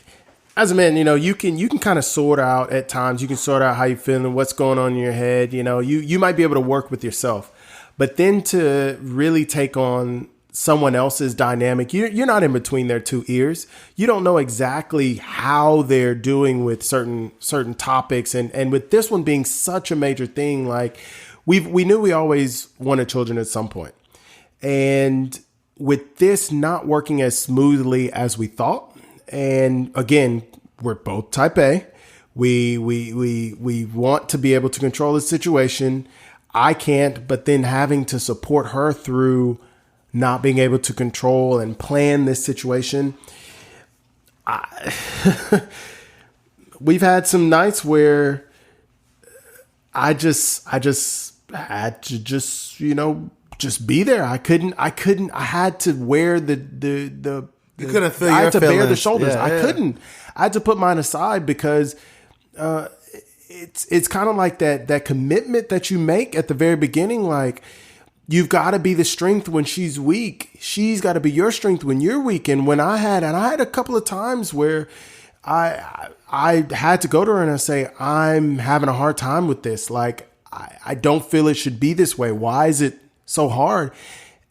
as a man, you can kind of sort out at times. You can sort out how you're feeling, what's going on in your head. You might be able to work with yourself, but then to really take on someone else's dynamic, you're not in between their two ears. You don't know exactly how they're doing with certain topics, and with this one being such a major thing, like we knew we always wanted children at some point, and with this not working as smoothly as we thought. And again, we're both type A. We want to be able to control the situation. I can't, but then having to support her through not being able to control and plan this situation. We've had some nights where I just had to just be there. I had to wear you couldn't feel I your had to feelings. bear the shoulders. Yeah, I couldn't. I had to put mine aside, because it's kind of like that commitment that you make at the very beginning. Like, you've got to be the strength when she's weak. She's got to be your strength when you're weak. And I had a couple of times where I had to go to her and I say, I'm having a hard time with this. Like, I don't feel it should be this way. Why is it so hard?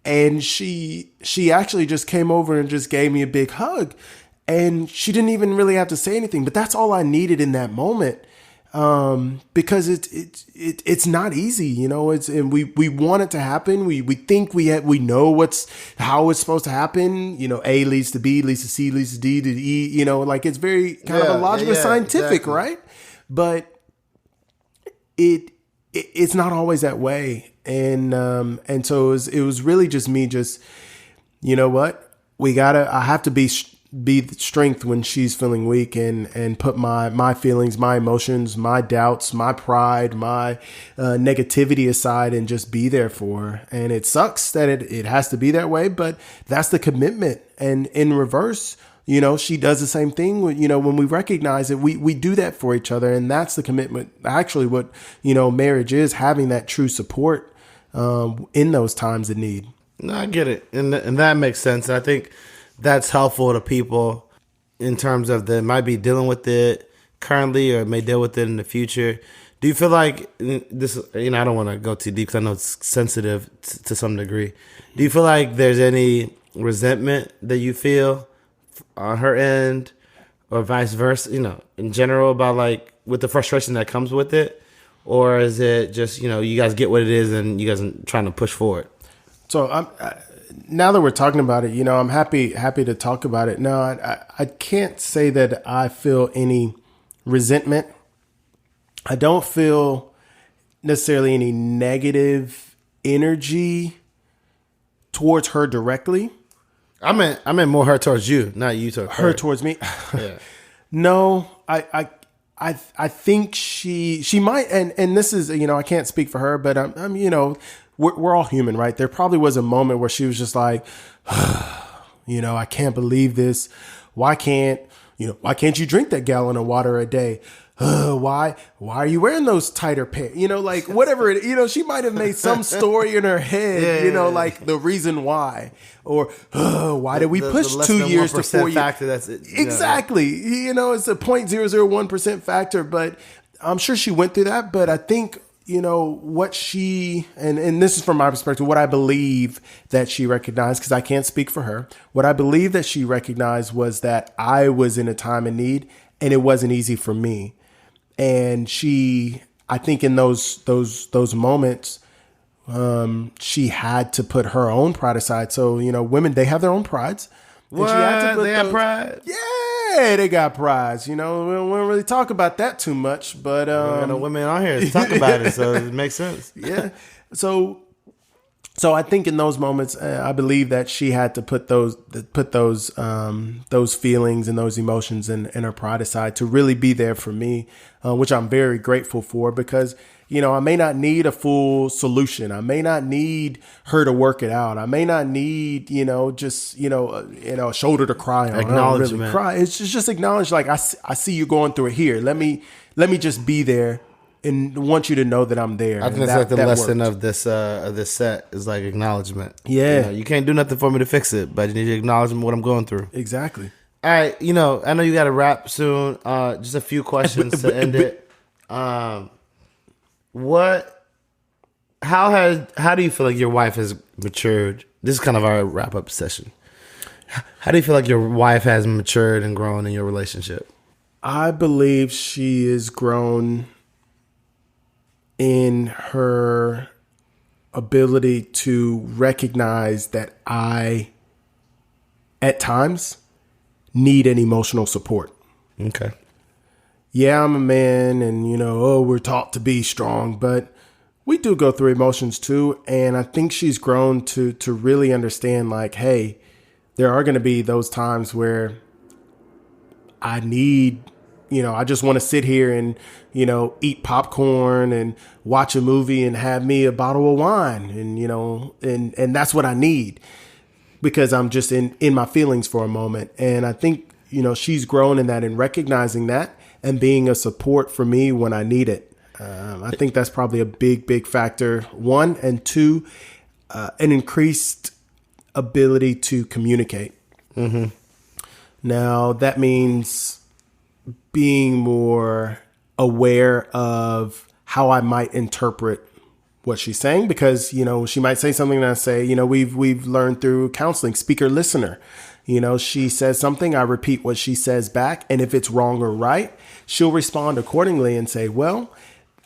And she actually just came over and just gave me a big hug, and she didn't even really have to say anything. But that's all I needed in that moment, because it's not easy, and we want it to happen. We think we know how it's supposed to happen. A leads to B, leads to C, leads to D to E. Like, it's very kind of a logical, scientific, exactly. Right? But it's not always that way. And so it was really just me, you know what, I have to be the strength when she's feeling weak, and put my feelings, my emotions, my doubts, my pride, my negativity aside, and just be there for her. And it sucks that it has to be that way, but that's the commitment. And in reverse, she does the same thing. When we recognize it, we do that for each other. And that's the commitment. Actually, what, marriage is, having that true support in those times of need. No, I get it. And that makes sense. And I think that's helpful to people in terms of they might be dealing with it currently or may deal with it in the future. Do you feel like this, I don't want to go too deep because I know it's sensitive to some degree. Do you feel like there's any resentment that you feel on her end or vice versa, in general, about like with the frustration that comes with it? or is it just, you guys get what it is and you guys are trying to push forward? So now that we're talking about it, I'm happy to talk about it. No, I can't say that I feel any resentment. I don't feel necessarily any negative energy towards her directly. I meant more her towards you, not you towards her. Her towards me. Yeah. No, I think she might, and this is, I can't speak for her, but we're all human, right? There probably was a moment where she was just like, I can't believe this. Why can't you drink that gallon of water a day? Why are you wearing those tighter pants? Like whatever it, she might have made some story in her head, like the reason why, or why did we push the 2 years to 4 years? Factor, that's it. Exactly. It's a 0.001% factor, but I'm sure she went through that. But I think, what she, and this is from my perspective, what I believe that she recognized, because I can't speak for her. What I believe that she recognized was that I was in a time of need and it wasn't easy for me. And she, I think in those moments, she had to put her own pride aside. So, women, they have their own prides. What? They have pride? Yeah, they got prides. We don't really talk about that too much, but we got no women on here to talk about it, so it makes sense. Yeah. So I think in those moments, I believe that she had to put those feelings and those emotions and her pride aside to really be there for me, which I'm very grateful for, because I may not need a full solution. I may not need her to work it out. I may not need just a shoulder to cry on. Acknowledgement. I don't really cry. It's just acknowledge, like I see you going through it here. Let me just be there. And want you to know that I'm there. I think that's like the lesson of this set is like acknowledgement. Yeah. You can't do nothing for me to fix it, but you need to acknowledge what I'm going through. Exactly. All right. I know you got to wrap soon. Just a few questions to end it. How do you feel like your wife has matured? This is kind of our wrap up session. How do you feel like your wife has matured and grown in your relationship? I believe she is grown in her ability to recognize that I, at times, need an emotional support. Okay. Yeah, I'm a man and, we're taught to be strong, but we do go through emotions too. And I think she's grown to really understand, like, hey, there are going to be those times where I need, I just want to sit here and, eat popcorn and watch a movie and have me a bottle of wine. And, and that's what I need because I'm just in my feelings for a moment. And I think, she's grown in that and recognizing that and being a support for me when I need it. I think that's probably a big factor. One, and two, an increased ability to communicate. Mm-hmm. Now that means being more aware of how I might interpret what she's saying, because, she might say something that I say, we've learned through counseling, speaker listener. She says something, I repeat what she says back. And if it's wrong or right, she'll respond accordingly and say, well,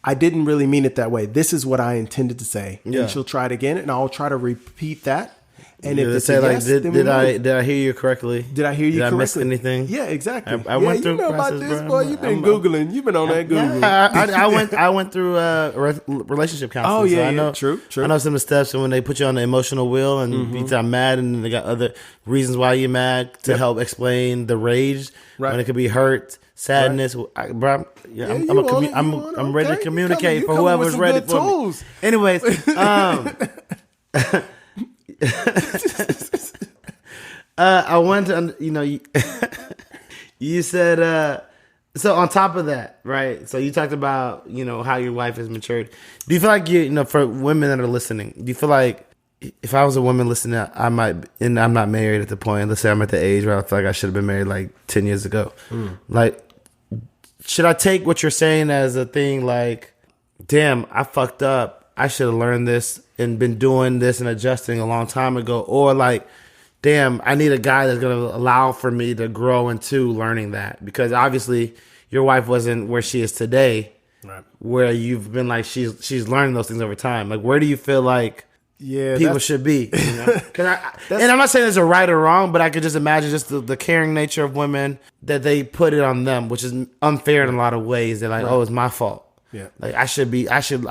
I didn't really mean it that way. This is what I intended to say. Yeah. And she'll try it again and I'll try to repeat that. And if it's say a like, yes, did I hear you correctly? Did I hear you correctly? Did I miss anything? Yeah, exactly. I went through about this, boy. You've been Googling. You've been on that Google. Yeah, I went through relationship counseling. Oh, yeah, so I know, true. I know some of the steps, and when they put you on the emotional wheel and you sound mad, and they got other reasons why you're mad to help explain the rage. Right. When it could be hurt, sadness. Right. I'm ready to communicate for whoever's ready for me. Anyways, I want to, you said, so on top of that, right? So you talked about, how your wife has matured. Do you feel like for women that are listening, do you feel like if I was a woman listening, I might, and I'm not married at the point, let's say I'm at the age where I feel like I should have been married like 10 years ago. Like, should I take what you're saying as a thing like, damn, I fucked up. I should have learned this and been doing this and adjusting a long time ago, or like, damn, I need a guy that's going to allow for me to grow into learning that, because obviously your wife wasn't where she is today Right. where you've been like she's learning those things over time? Like, where do you feel like people should be? You know, and I'm not saying there's a right or wrong, but I could just imagine just the caring nature of women that they put it on them, which is unfair in a lot of ways. They're like, oh, it's my fault. Yeah, like I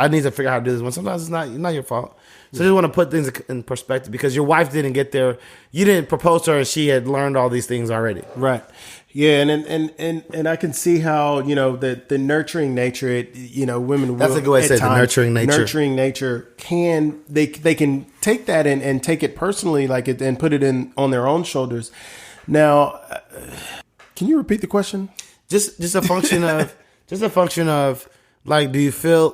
need to figure out how to do this. When sometimes it's not your fault. So I just want to put things in perspective, because your wife didn't get there. You didn't propose to her, and she had learned all these things already. Right. Yeah, and I can see how, you know, the nurturing nature, women. That's a good way to say it, the nurturing nature. Nurturing nature they can take that and take it personally, like it, and put it on their own shoulders. Now, can you repeat the question? Just a function of. Like, do you feel,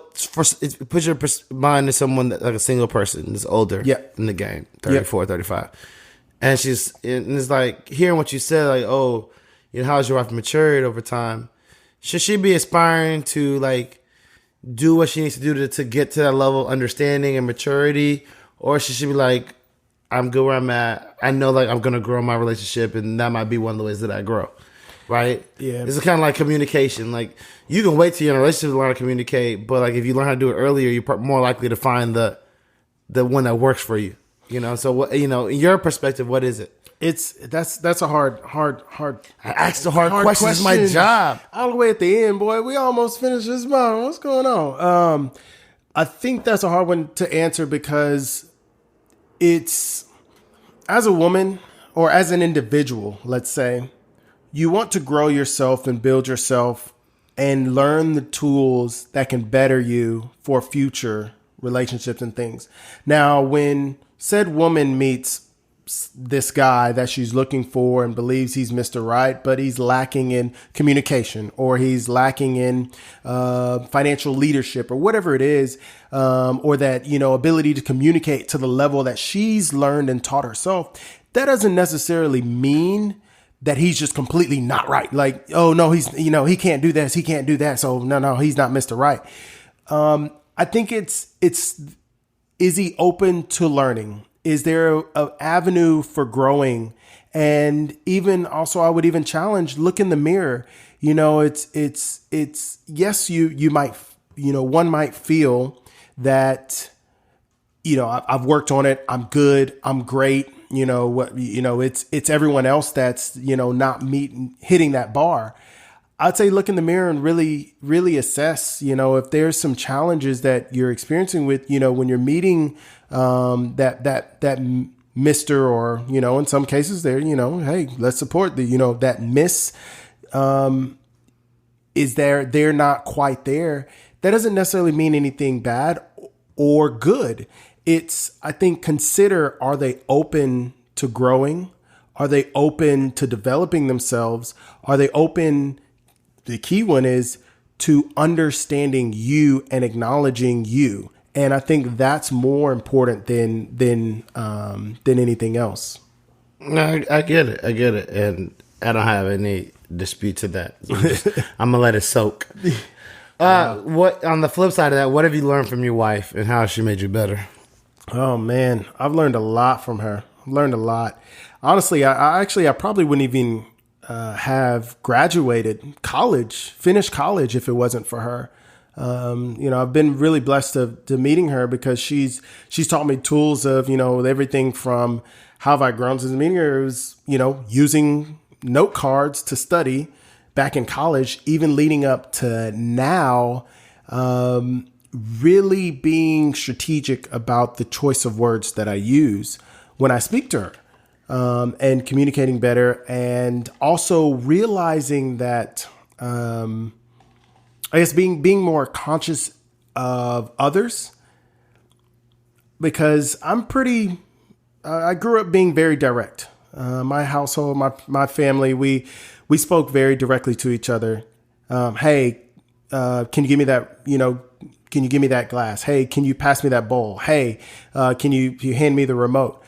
put your mind to someone that, like a single person that's older in the game, 34, 35. And it's like, hearing what you said, like, oh, you know, how's your wife matured over time? Should she be aspiring to, like, do what she needs to do to get to that level of understanding and maturity? Or should she be like, I'm good where I'm at. I know, like, I'm going to grow my relationship, and that might be one of the ways that I grow. Right? Yeah. It's kind of like communication. Like, you can wait till you're in a relationship to learn how to communicate, but like if you learn how to do it earlier, you're more likely to find the one that works for you. You know. So what, you know, in your perspective, what is it? That's a hard. I asked the hard questions. It's my job. All the way at the end, boy. We almost finished this month. What's going on? I think that's a hard one to answer, because it's, as a woman or as an individual, let's say, you want to grow yourself and build yourself and learn the tools that can better you for future relationships and things. Now, when said woman meets this guy that she's looking for and believes he's Mr. Right, but he's lacking in communication, or he's lacking in financial leadership, or whatever it is, or that, you know, ability to communicate to the level that she's learned and taught herself, that doesn't necessarily mean that he's just completely not right. Like, oh no, he's, you know, he can't do this, he can't do that, so no, he's not Mr. Right. I think it's is he open to learning? Is there an avenue for growing? And even also, I would even challenge, look in the mirror. You know, it's yes, you might, you know, one might feel that, you know, I've worked on it, I'm good, I'm great. You know what? You know, it's everyone else that's, you know, not hitting that bar. I'd say look in the mirror and really, really assess. You know, if there's some challenges that you're experiencing with, you know, when you're meeting that Mr. or, you know, in some cases there, you know, hey, let's support the, you know, that Miss. Is they're not quite there. That doesn't necessarily mean anything bad or good. It's, I think, consider, are they open to growing? Are they open to developing themselves? Are they open, the key one is, to understanding you and acknowledging you? And I think that's more important than anything else. No, I get it. And I don't have any dispute to that. I'm going to let it soak. What, on the flip side of that, what have you learned from your wife, and how has she made you better? Oh man, I've learned a lot from her. I've learned a lot. Honestly, I probably wouldn't even have graduated finished college if it wasn't for her. You know, I've been really blessed to meeting her, because she's taught me tools of, you know, everything from how have I grown since meeting her. It was, you know, using note cards to study back in college, even leading up to now. Really being strategic about the choice of words that I use when I speak to her, and communicating better, and also realizing that, I guess being more conscious of others, because I grew up being very direct. My household, my family, we spoke very directly to each other. Hey, can you give me that, you know, can you give me that glass? Hey, can you pass me that bowl? Hey, can you hand me the remote?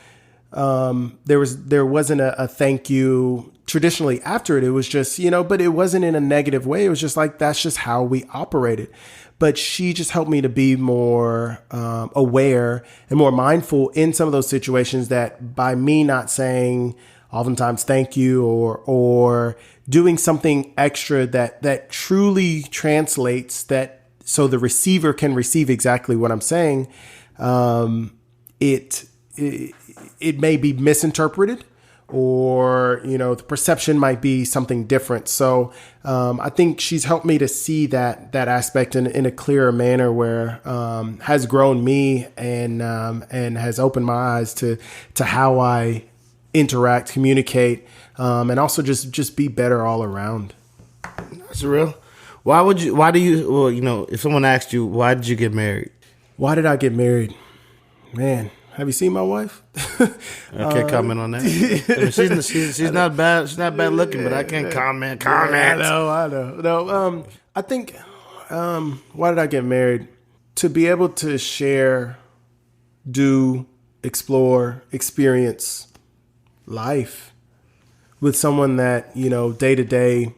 There wasn't a thank you traditionally after it. It was just, you know, but it wasn't in a negative way. It was just like, that's just how we operated. But she just helped me to be more aware and more mindful in some of those situations, that by me not saying oftentimes thank you, or doing something extra that truly translates, that so the receiver can receive exactly what I'm saying, it may be misinterpreted, or, the perception might be something different. So I think she's helped me to see that aspect in a clearer manner, where has grown me and has opened my eyes to how I interact, communicate, and also just be better all around. That's real. If someone asked you, why did you get married? Why did I get married? Man, have you seen my wife? I can't comment on that. I mean, she's not bad. She's not bad looking, but I can't comment. I know. No, I think, why did I get married? To be able to share, do, explore, experience life with someone that, day to day,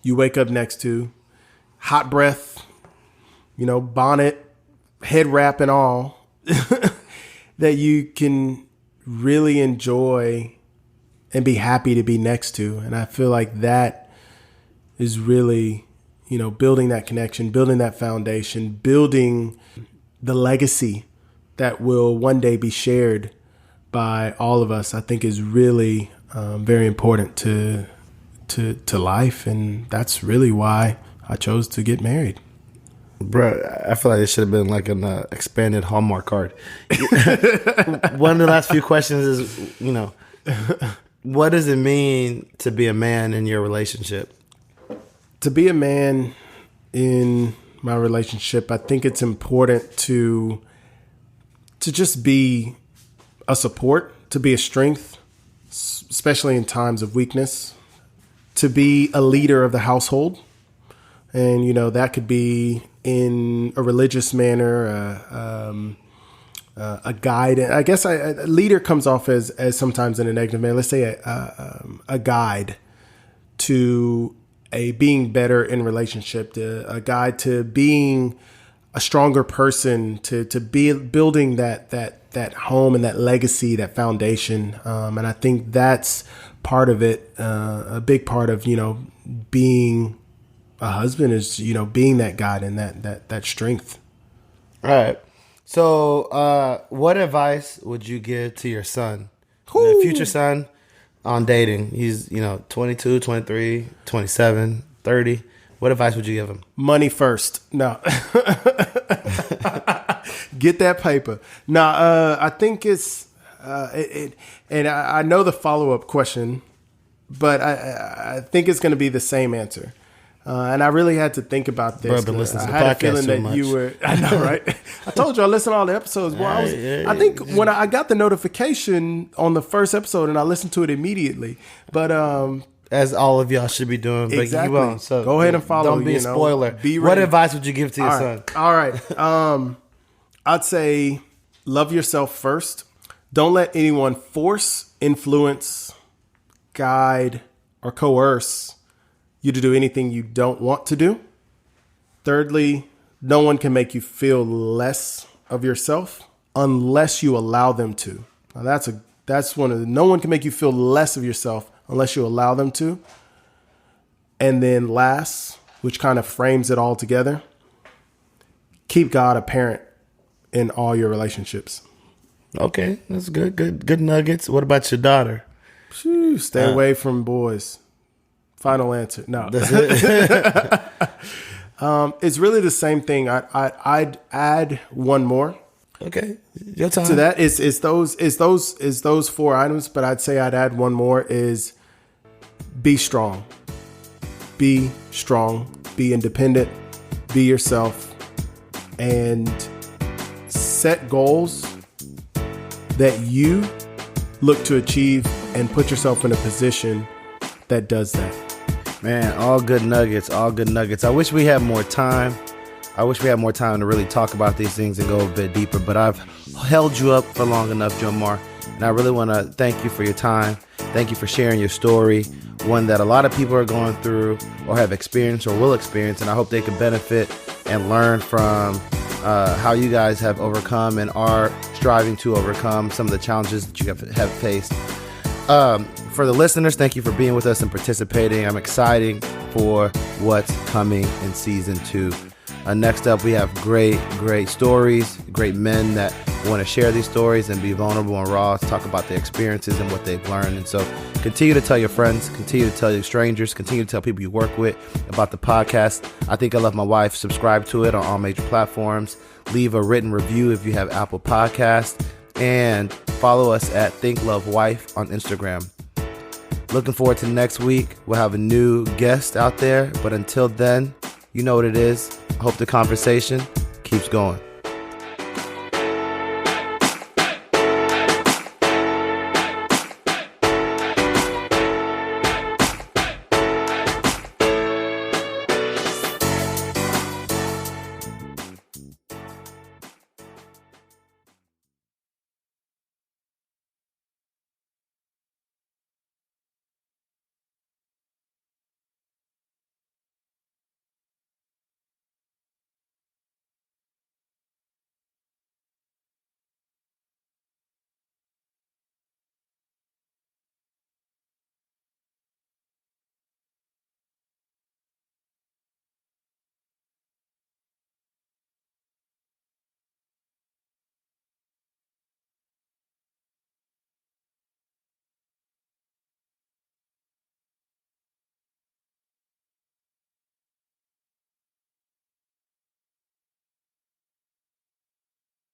you wake up next to, hot breath, bonnet, head wrap and all, that you can really enjoy and be happy to be next to. And I feel like that is really, building that connection, building that foundation, building the legacy that will one day be shared by all of us, I think is really very important to life. And that's really why I chose to get married. Bro, I feel like it should have been like an expanded Hallmark card. One of the last few questions is, what does it mean to be a man in your relationship? To be a man in my relationship, I think it's important to just be a support, to be a strength, especially in times of weakness, to be a leader of the household. And, that could be in a religious manner, a guide. I guess a leader comes off as sometimes in a negative manner. Let's say a guide to a being better in relationship, a guide to being a stronger person, to be building that home and that legacy, that foundation. And I think that's part of it. A big part of, being a husband is, being that guide and that strength. All right. So what advice would you give to your son, the future son, on dating? He's, 22, 23, 27, 30. What advice would you give him? Money first. No. Get that paper. No, I think it's, and I know the follow-up question, but I think it's going to be the same answer. And I really had to think about this. Bro, listen to the I had a podcast feeling too that much. you were. I know, right? I told you I listened to all the episodes. Well, I think when I got the notification on the first episode, and I listened to it immediately. But as all of y'all should be doing, but exactly. you won't. So go ahead and follow. Don't be a spoiler. Be ready. What advice would you give to your son? All right. I'd say love yourself first. Don't let anyone force, influence, guide, or coerce you to do anything you don't want to do. Thirdly, no one can make you feel less of yourself unless you allow them to. Now that's one of the, no one can make you feel less of yourself unless you allow them to. And then last, which kind of frames it all together, keep God a parent in all your relationships. Okay, that's good. Good nuggets. What about your daughter? Stay away from boys. Final answer. No. That's it. It's really the same thing. I'd add one more. Okay, your time. To that is those four items, but I'd say I'd add one more is be strong. Be strong. Be independent. Be yourself. And set goals that you look to achieve and put yourself in a position that does that. Man, all good nuggets. I wish we had more time. To really talk about these things and go a bit deeper, but I've held you up for long enough, Jomar, and I really want to thank you for your time. Thank you for sharing your story, one that a lot of people are going through or have experienced or will experience, and I hope they can benefit and learn from how you guys have overcome and are striving to overcome some of the challenges that you have faced. For the listeners, thank you for being with us and participating. I'm excited for what's coming in season 2. Next up, we have great stories, great men that want to share these stories and be vulnerable and raw, talk about their experiences and what they've learned. And so continue to tell your friends, continue to tell your strangers, continue to tell people you work with about the podcast. I Think I Love My Wife. Subscribe to it on all major platforms. Leave a written review if you have Apple Podcasts. And follow us at Think Love Wife on Instagram. Looking forward to next week. We'll have a new guest out there. But until then, you know what it is. I hope the conversation keeps going.